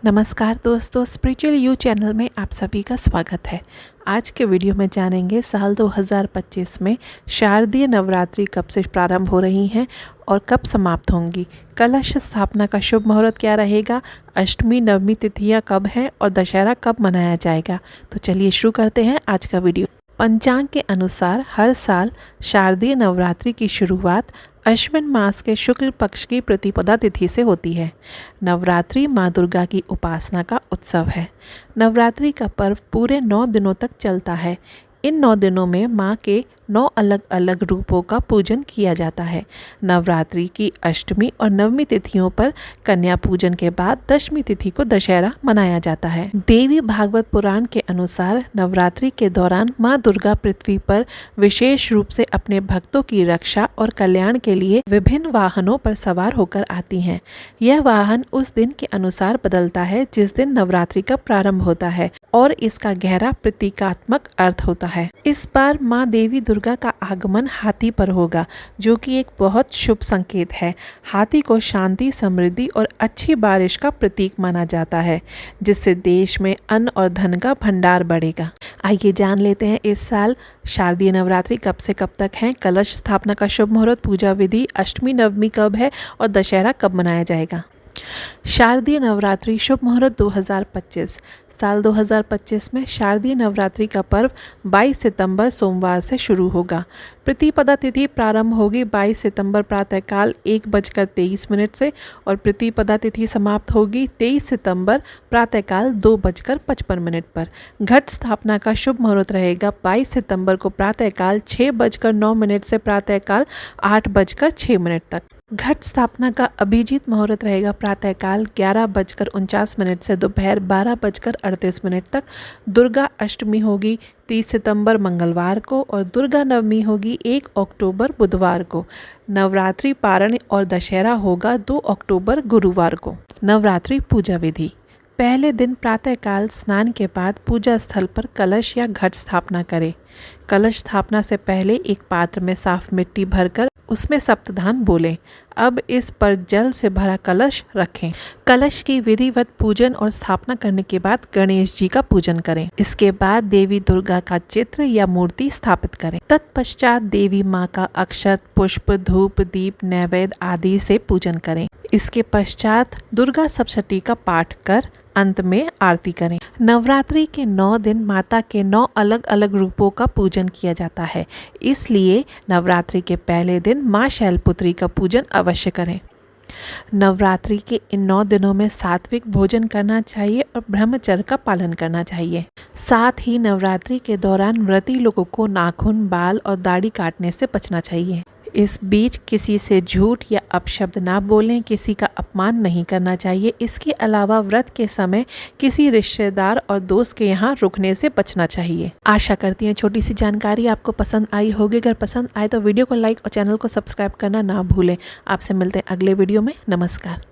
नमस्कार दोस्तों, spiritual you channel में आप सभी का स्वागत है। आज के वीडियो में जानेंगे साल 2025 में शारदीय नवरात्रि कब से प्रारंभ हो रही हैं और कब समाप्त होंगी। कलश स्थापना का शुभ मुहूर्त क्या रहेगा, अष्टमी नवमी तिथियां कब हैं और दशहरा कब मनाया जाएगा। तो चलिए शुरू करते हैं आज का वीडियो। पंचांग के अनुसार हर साल शारदीय नवरात्रि की शुरुआत अश्विन मास के शुक्ल पक्ष की प्रतिपदा तिथि से होती है। नवरात्रि माँ दुर्गा की उपासना का उत्सव है। नवरात्रि का पर्व पूरे 9 दिनों तक चलता है। इन 9 दिनों में माँ के 9 अलग अलग रूपों का पूजन किया जाता है। नवरात्रि की अष्टमी और नवमी तिथियों पर कन्या पूजन के बाद दशमी तिथि को दशहरा मनाया जाता है। देवी भागवत पुराण के अनुसार नवरात्रि के दौरान माँ दुर्गा पृथ्वी पर विशेष रूप से अपने भक्तों की रक्षा और कल्याण के लिए विभिन्न वाहनों पर सवार होकर आती हैं। यह वाहन उस दिन के अनुसार बदलता है जिस दिन नवरात्रि का प्रारंभ होता है और इसका गहरा प्रतीकात्मक अर्थ होता है। इस बार माँ देवी दुर्गा का आगमन हाथी पर होगा, जो कि एक बहुत शुभ संकेत है। हाथी को शांति, समृद्धि और अच्छी बारिश का प्रतीक माना जाता है, जिससे देश में अन्न और धन का भंडार बढ़ेगा। आइए जान लेते हैं इस साल शारदीय नवरात्रि कब से कब तक है, कलश स्थापना का शुभ मुहूर्त, पूजा विधि, अष्टमी नवमी कब है और दशहरा कब मनाया जाएगा। शारदीय नवरात्रि शुभ मुहूर्त 2025। साल 2025 में शारदीय नवरात्रि का पर्व 22 सितंबर सोमवार से शुरू होगा। प्रतिपदा तिथि प्रारंभ होगी 22 सितंबर प्रातःकाल 1:23 से और प्रतिपदा तिथि समाप्त होगी 23 सितंबर प्रातःकाल 2:55 पर। घट स्थापना का शुभ मुहूर्त रहेगा 22 सितंबर को प्रातःकाल 6:09 से प्रातःकाल 8:06 तक। घट स्थापना का अभिजीत मुहूर्त रहेगा प्रातःकाल 11:49 से दोपहर 12:38 तक। दुर्गा अष्टमी होगी 30 सितंबर मंगलवार को और दुर्गा नवमी होगी 1 अक्टूबर बुधवार को। नवरात्रि पारण और दशहरा होगा 2 अक्टूबर गुरुवार को। नवरात्रि पूजा विधि। पहले दिन प्रातःकाल स्नान के बाद पूजा स्थल पर कलश या घट स्थापना करें। कलश स्थापना से पहले एक पात्र में साफ मिट्टी भरकर उसमें सप्तधान बोलें। अब इस पर जल से भरा कलश रखें। कलश की विधिवत पूजन और स्थापना करने के बाद गणेश जी का पूजन करें। इसके बाद देवी दुर्गा का चित्र या मूर्ति स्थापित करें। तत्पश्चात देवी माँ का अक्षत, पुष्प, धूप, दीप, नैवेद्य आदि से पूजन करें। इसके पश्चात दुर्गा सप्तशती का पाठ कर अंत में आरती करें। नवरात्रि के 9 दिन माता के 9 अलग अलग रूपों का पूजन किया जाता है, इसलिए नवरात्रि के पहले दिन माँ शैलपुत्री का पूजन अवश्य करें। नवरात्रि के इन 9 दिनों में सात्विक भोजन करना चाहिए और ब्रह्मचर्य का पालन करना चाहिए। साथ ही नवरात्रि के दौरान व्रती लोगों को नाखून, बाल और दाढ़ी काटने से बचना चाहिए। इस बीच किसी से झूठ या अपशब्द ना बोलें, किसी का अपमान नहीं करना चाहिए। इसके अलावा व्रत के समय किसी रिश्तेदार और दोस्त के यहाँ रुकने से बचना चाहिए। आशा करती हैं छोटी सी जानकारी आपको पसंद आई होगी। अगर पसंद आए तो वीडियो को लाइक और चैनल को सब्सक्राइब करना ना भूलें। आपसे मिलते हैं अगले वीडियो में। नमस्कार।